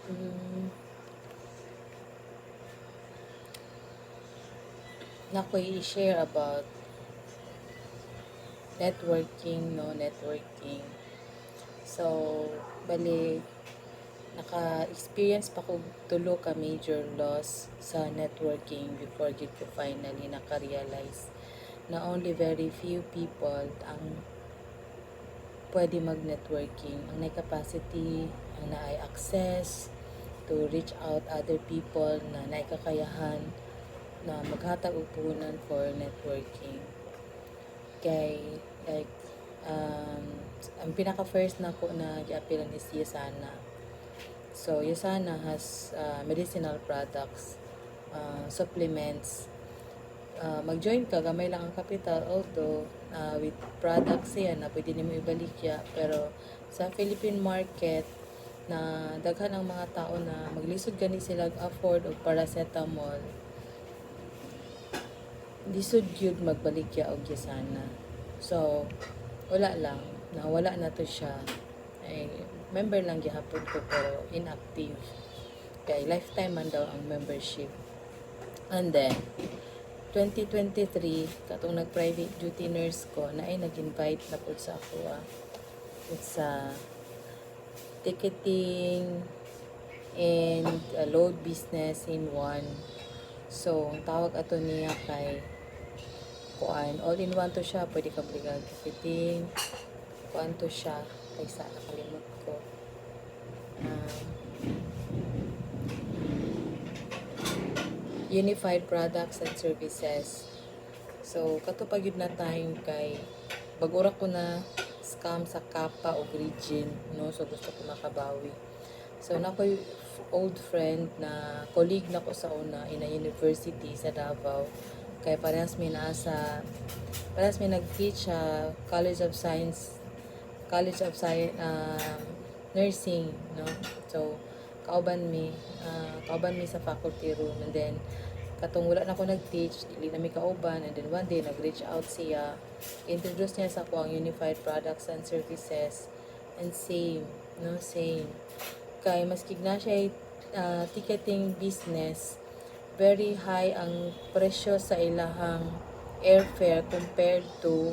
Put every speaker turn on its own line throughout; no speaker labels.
Mm, na ko i-share about networking, no, networking. So, bali, naka-experience pa ko tulo ka major loss sa networking before gid ko finally naka-realize na only very few people ang pwede mag-networking. Ang may capacity, ang naay access to reach out other people na naay kakayahan na maghatag og puhunan for networking. Kay, like, um, ang pinaka-first na ko na i-appealan is Yesana. So, Yesana has medicinal products, supplements. Mag-join ka, gamay lang ang capital, although with products yan na pwede nimo ibalik ya. Pero sa Philippine market, na daghan ang mga tao na maglisod gani sila afford og paracetamol, lisod yun magbalik ya og Yesana. So, wala lang, nawala na to siya. Ay, member lang gihapon ko pero inactive. Kay lifetime man daw ang membership. And then, 2023, katong nag-private duty nurse ko, na ay nag-invite na po sa ako. It's ticketing and load business in one. So, ang tawag ato niya kay kuan, all in one to siya. Pwede ka bigag ticketing, kuan to siya. Kaysa nakalimot ko. Unified products and services. So, katupag yun na time kay bagura ko na scam sa Kappa o Region, no? So, gusto ko makabawi. So, na ko'y old friend na colleague na ko sa una in a university sa Davao. Kaya parehas may nag-teach sa College of Science, Nursing, no? So, kauban mi sa faculty room, and then katong wala na ako nag-teach, dili na mi kauban, and then one day nag-reach out siya, introduce niya sa ako ang unified products and services, and same kay maski na siya ticketing business, very high ang presyo sa ilahang airfare compared to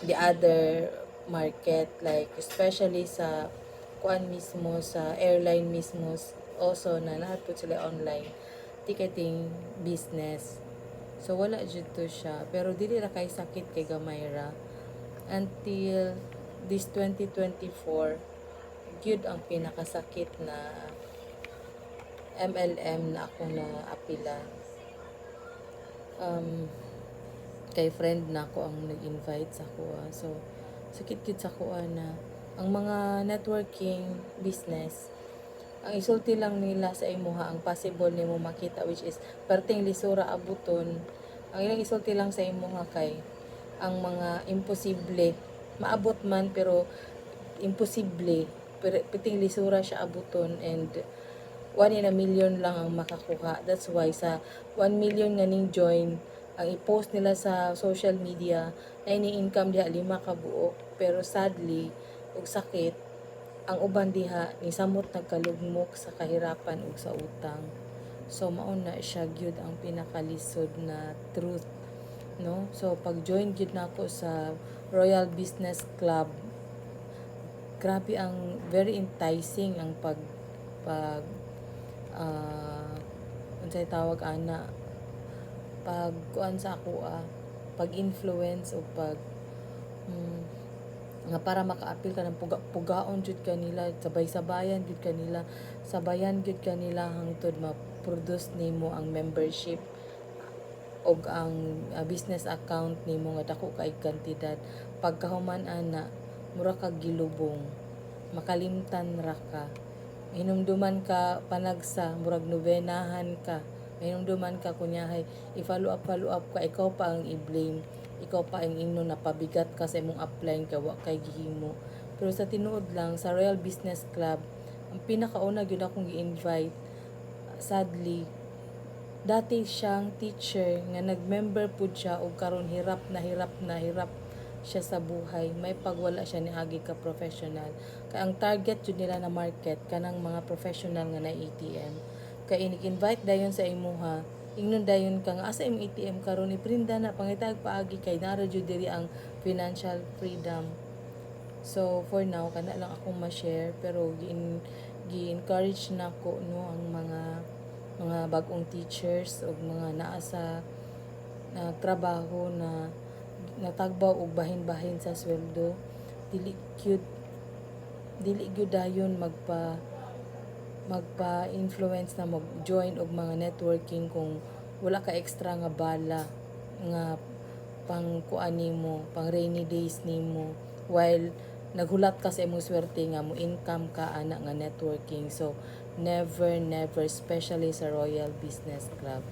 the other market, like especially sa kuan mismo, sa airline mismo, also na lahat po sila online ticketing business. So wala jud to siya, pero dili ra kay sakit kay gamay ra until this 2024 gyud ang pinakasakit na MLM na ako na apila. Kay friend na ako ang nag-invite sa kuha. So, sakit gid sa kuha na ang mga networking business, ang isulti lang nila sa imuha ang possible nimo makita, which is perting lisura abuton. Ang ilang isulti lang sa imuha kay ang mga imposible maabot man, pero imposible pero piting lisura siya abuton, and 1 in a million lang ang makakuha. That's why sa 1 million nga ning join, ang i-post nila sa social media na ini-income diha 5 ka buok, pero sadly ug sakit ang uban diha ni samot nagkalugmok sa kahirapan ug sa utang. So mao na siya gyud ang pinakalisod na truth, no? So pag join gyud nako sa Royal Business Club, grabe ang very enticing ang pag unsay tawag ana, pag kuan sa ako pag influence o pag nga para maka-appeal ka ng pugaon jud kanila, sabay-sabayan jud kanila, sabayan jud kanila hangtod ma-produce nimo ang membership og ang business account nimo nga dako kay kantidad. Pagkahuman ana, mura kag gilubong, makalimtan ra ka, hinumduman ka panagsa, murag novenahan ka, hinumduman ka kunyahay i-follow up ka, ikaw pa ang i-blame, ikaw pa ang ino napabigat ka sa imong upline ka, wa kay gihimo. Pero sa tinuod lang sa Royal Business Club, ang pinakauna gyud akong gi-invite, sadly dati siyang teacher nga nag-member pud siya, og karon hirap siya sa buhay, may pagwala siya ni agi ka professional. Kaya ang target jud nila na market kanang mga professional nga na ATM. Kaya inik-invite dayon sa imuha, ingnon dayon ka nga asa imong ATM karon iprinda na pangitag paagi kay naro jud diri ang financial freedom. So for now kana lang akong ma-share pero gi-encourage nako no ang mga bagong teachers o mga naa sa trabaho na natagbaw og bahin-bahin sa sweldo, dili gyud dayon magpa-influence na mag-join og mga networking kung wala ka extra nga bala nga pang kuan nimo, pang rainy days nimo while naghulat ka sa imong swerte nga mo income ka ana nga networking. So never especially sa Royal Business Club.